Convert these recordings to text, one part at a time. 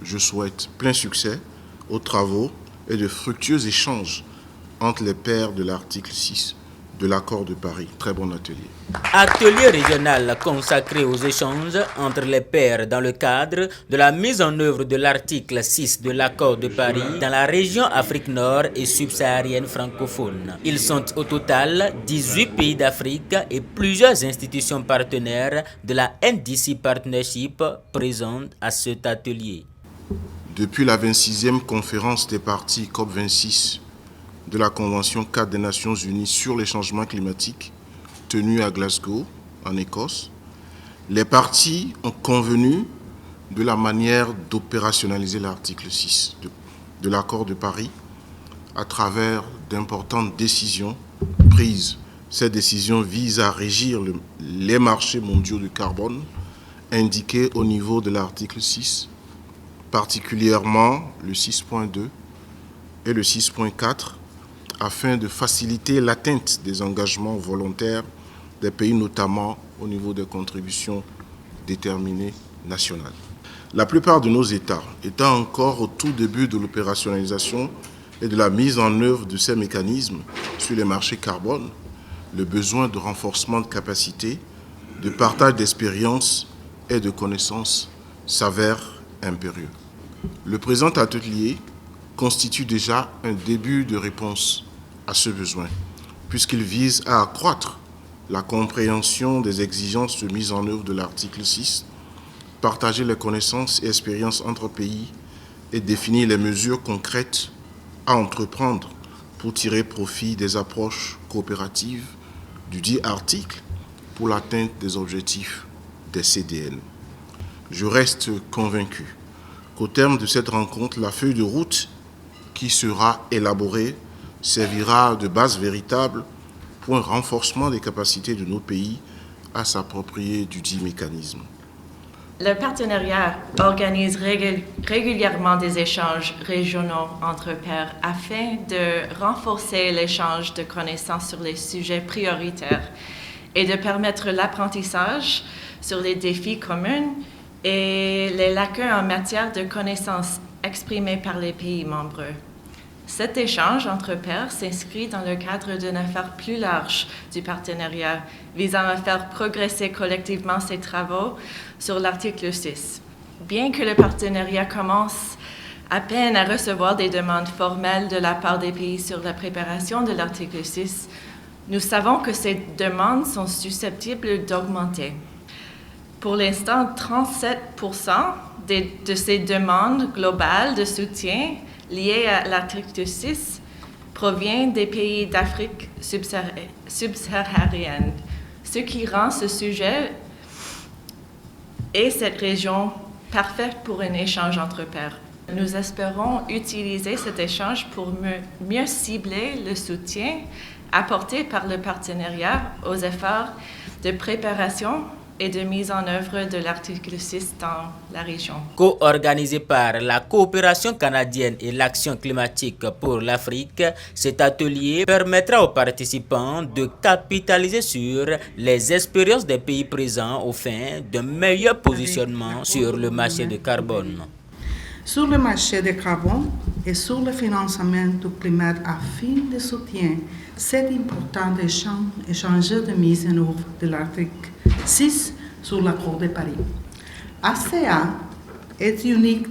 je souhaite plein succès aux travaux et de fructueux échanges entre les pairs de l'article 6 de l'accord de Paris. Très bon atelier. Atelier régional consacré aux échanges entre les pairs dans le cadre de la mise en œuvre de l'article 6 de l'accord de Paris dans la région Afrique Nord et subsaharienne francophone. Ils sont au total 18 pays d'Afrique et plusieurs institutions partenaires de la NDC Partnership présentes à cet atelier. Depuis la 26e conférence des parties COP26 de la Convention cadre des Nations Unies sur les changements climatiques tenue à Glasgow, en Écosse, les parties ont convenu de la manière d'opérationnaliser l'article 6 de l'accord de Paris à travers d'importantes décisions prises. Ces décisions visent à régir les marchés mondiaux du carbone indiqués au niveau de l'article 6, particulièrement le 6.2 et le 6.4, afin de faciliter l'atteinte des engagements volontaires des pays, notamment au niveau des contributions déterminées nationales. La plupart de nos États étant encore au tout début de l'opérationnalisation et de la mise en œuvre de ces mécanismes sur les marchés carbone, le besoin de renforcement de capacités, de partage d'expériences et de connaissances s'avère impérieux. Le présent atelier constitue déjà un début de réponse à ce besoin, puisqu'il vise à accroître la compréhension des exigences de mise en œuvre de l'article 6, partager les connaissances et expériences entre pays et définir les mesures concrètes à entreprendre pour tirer profit des approches coopératives du dit article pour l'atteinte des objectifs des CDN. Je reste convaincu qu'au terme de cette rencontre, la feuille de route qui sera élaborée servira de base véritable pour un renforcement des capacités de nos pays à s'approprier du dit mécanisme. Le partenariat organise régulièrement des échanges régionaux entre pairs afin de renforcer l'échange de connaissances sur les sujets prioritaires et de permettre l'apprentissage sur les défis communs et les lacunes en matière de connaissances exprimées par les pays membres. Cet échange entre pairs s'inscrit dans le cadre d'une affaire plus large du partenariat visant à faire progresser collectivement ses travaux sur l'article 6. Bien que le partenariat commence à peine à recevoir des demandes formelles de la part des pays sur la préparation de l'article 6, nous savons que ces demandes sont susceptibles d'augmenter. Pour l'instant, 37% de ces demandes globales de soutien liées à l'article 6 proviennent des pays d'Afrique subsaharienne, ce qui rend ce sujet et cette région parfaite pour un échange entre pairs. Nous espérons utiliser cet échange pour mieux cibler le soutien apporté par le partenariat aux efforts de préparation et de mise en œuvre de l'article 6 dans la région. Co-organisé par la coopération canadienne et l'action climatique pour l'Afrique, cet atelier permettra aux participants de capitaliser sur les expériences des pays présents au fin d'un meilleur positionnement sur le marché du carbone. Sur le marché du carbone et sur le financement du climat afin de soutenir cet important échange de mise en œuvre de l'article 6 sur l'accord de Paris. ACA est unique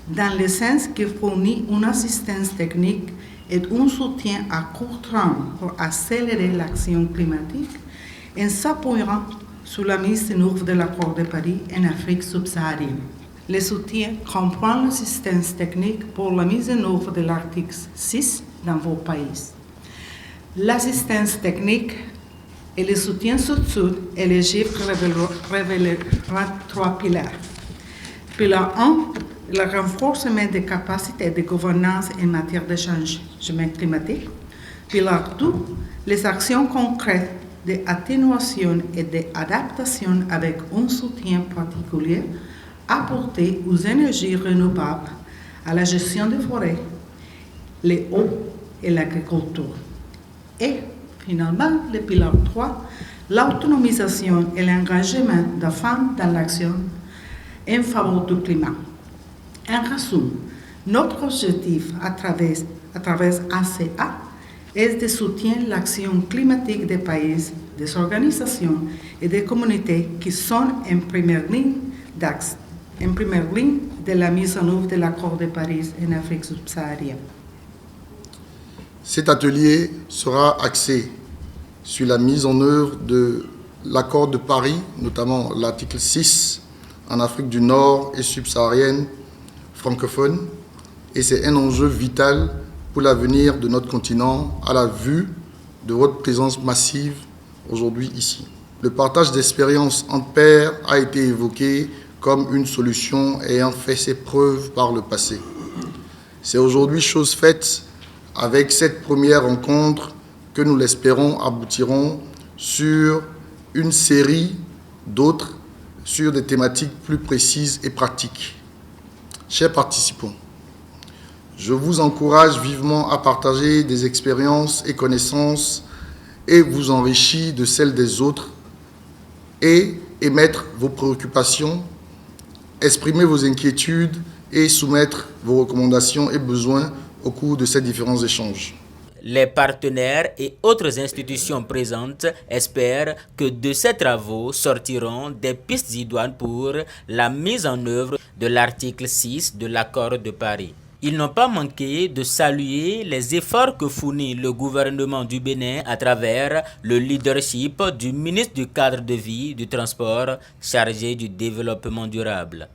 dans le sens qu'il fournit une assistance technique et un soutien à court terme pour accélérer l'action climatique en s'appuyant sur la mise en œuvre de l'accord de Paris en Afrique subsaharienne. Le soutien comprend l'assistance technique pour la mise en œuvre de l'article 6 dans vos pays. L'assistance technique et le soutien sud-sud éligible révélera 3 piliers. Pilier 1, le renforcement des capacités de gouvernance en matière de changement climatique. Pilier 2, les actions concrètes d'atténuation et d'adaptation avec un soutien particulier apporté aux énergies renouvelables, à la gestion des forêts, les eaux et l'agriculture. Et finalement, le pilier 3, l'autonomisation et l'engagement des femmes dans l'action en faveur du climat. En résumé, notre objectif à travers ACA est de soutenir l'action climatique des pays, des organisations et des communautés qui sont en première ligne de la mise en œuvre de l'accord de Paris en Afrique subsaharienne. Cet atelier sera axé sur la mise en œuvre de l'accord de Paris, notamment l'article 6 en Afrique du Nord et subsaharienne francophone, et c'est un enjeu vital pour l'avenir de notre continent à la vue de votre présence massive aujourd'hui ici. Le partage d'expériences entre pairs a été évoqué comme une solution ayant fait ses preuves par le passé. C'est aujourd'hui chose faite avec cette première rencontre que nous l'espérons aboutiront sur une série d'autres sur des thématiques plus précises et pratiques. Chers participants, je vous encourage vivement à partager des expériences et connaissances et vous enrichir de celles des autres et émettre vos préoccupations, exprimer vos inquiétudes et soumettre vos recommandations et besoins au cours de ces différents échanges. Les partenaires et autres institutions présentes espèrent que de ces travaux sortiront des pistes idoines pour la mise en œuvre de l'article 6 de l'accord de Paris. Ils n'ont pas manqué de saluer les efforts que fournit le gouvernement du Bénin à travers le leadership du ministre du Cadre de vie, du Transport, chargé du développement durable.